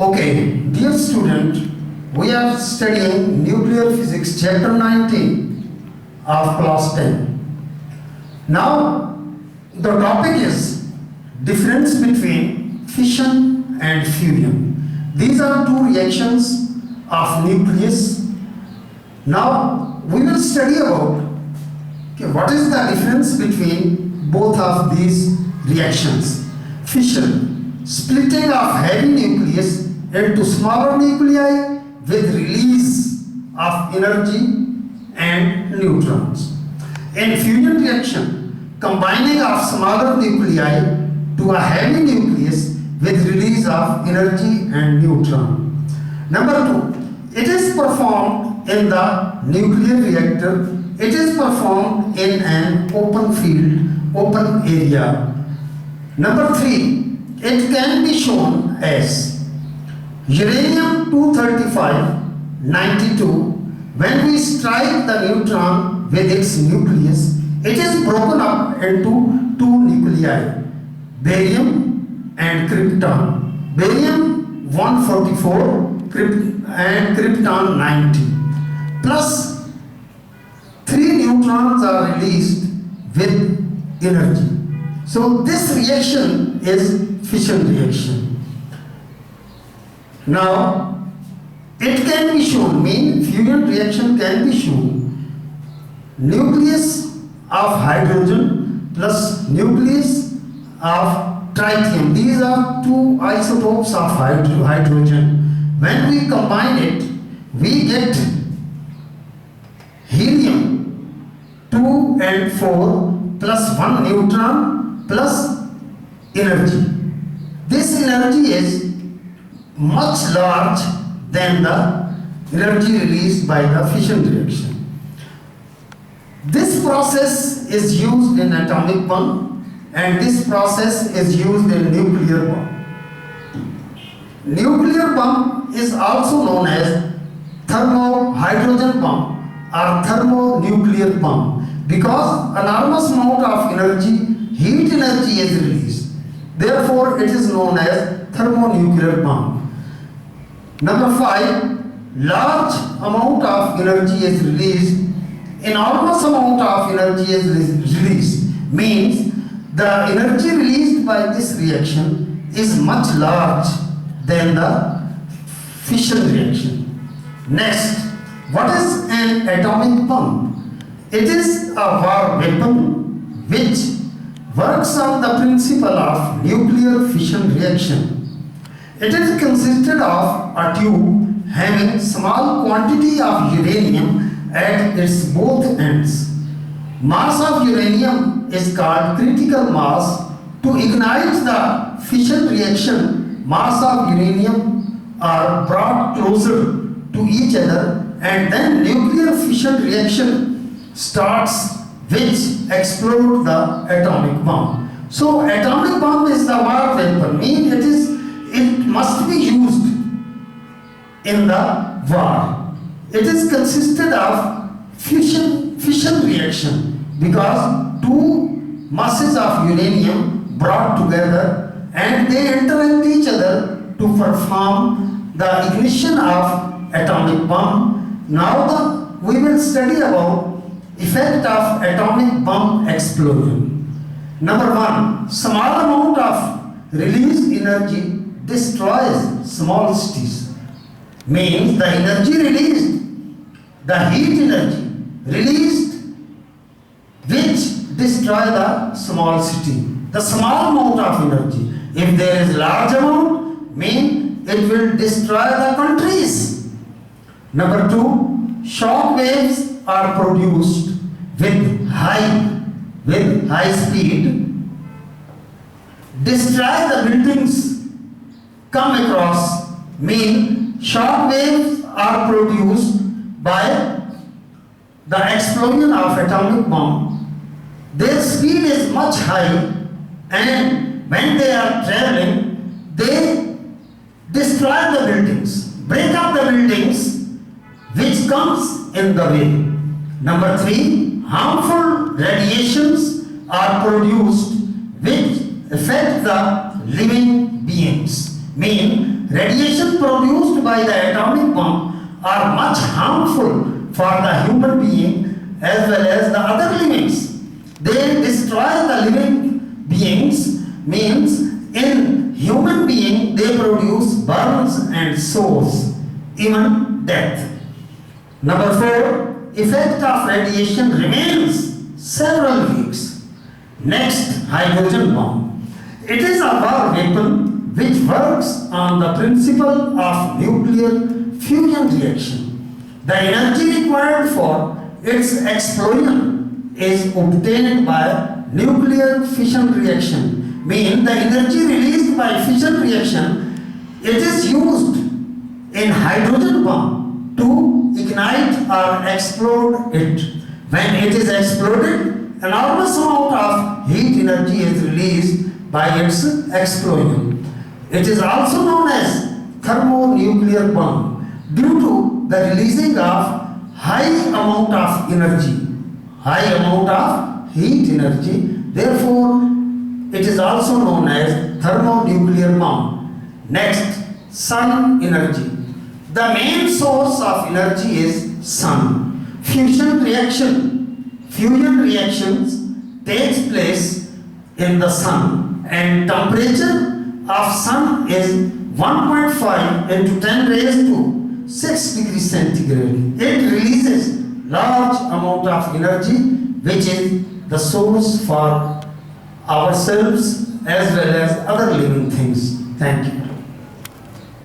Okay, dear student, we are studying nuclear physics chapter 19 of class 10. Now, the topic is difference between fission and fusion. These are two reactions of nucleus. Now, we will study about what is the difference between both of these reactions. Fission, splitting of heavy nucleus into smaller nuclei with release of energy and neutrons. In fusion reaction, combining of smaller nuclei to a heavy nucleus with release of energy and neutron. Number 2, it is performed in the nuclear reactor. It is performed in an open field, open area. Number 3, it can be shown as uranium-235 92. When we strike the neutron with its nucleus, it is broken up into two nuclei, barium and krypton. Barium 144 and krypton 90. Plus 3 neutrons are released with energy. So this reaction is fission reaction. Now, it can be shown, fusion reaction can be shown, nucleus of hydrogen plus nucleus of tritium. These are two isotopes of hydrogen. When we combine it, we get helium 2 and 4 plus 1 neutron plus energy. This energy is much large than the energy released by the fission reaction. This process is used in atomic bomb and this process is used in nuclear bomb. Nuclear bomb is also known as thermohydrogen bomb or thermonuclear bomb because enormous amount of energy, heat energy is released. Therefore, it is known as thermonuclear bomb. Number 5, large amount of energy is released. Enormous amount of energy is released. Means the energy released by this reaction is much large than the fission reaction. Next, what is an atomic bomb? It is a war weapon which works on the principle of nuclear fission reaction. It is consisted of a tube having small quantity of uranium at its both ends. Mass of uranium is called critical mass. To ignite the fission reaction, mass of uranium are brought closer to each other and then nuclear fission reaction starts which explode the atomic bomb. So atomic bomb is the war weapon, it must be used in the war. It is consisted of fission reaction because two masses of uranium brought together and they interact each other to perform the ignition of atomic bomb. Now we will study about effect of atomic bomb explosion. Number 1, small amount of released energy destroys small cities. Means the energy released, the heat energy released which destroy the small city. The small amount of energy. If there is large amount, it will destroy the countries. Number 2, shock waves are produced with high speed, destroy the buildings come across, shock waves are produced by the explosion of atomic bomb. Their speed is much high and when they are traveling, they destroy the buildings, break up the buildings which comes in the way. Number 3, harmful radiations are produced which affect the living beings. Radiation produced by the atomic bomb are much harmful for the human being as well as the other livings. They destroy the living beings, means in human being they produce burns and sores, even death. Number 4, effect of radiation remains several weeks. Next, hydrogen bomb. It is a war weapon which works on the principle of nuclear fusion reaction. The energy required for its explosion is obtained by nuclear fission reaction. Means the energy released by fission reaction, it is used in hydrogen bomb to ignite or explode it. When it is exploded, enormous amount of heat energy is released by its explosion. It is also known as thermonuclear bomb due to the releasing of high amount of energy, high amount of heat energy. Therefore, it is also known as thermonuclear bomb. Next, sun energy. The main source of energy is sun. Fusion reactions takes place in the sun, and temperature of sun is 1.5 into 10 raised to 6 degrees centigrade. It releases large amount of energy which is the source for ourselves as well as other living things. Thank you.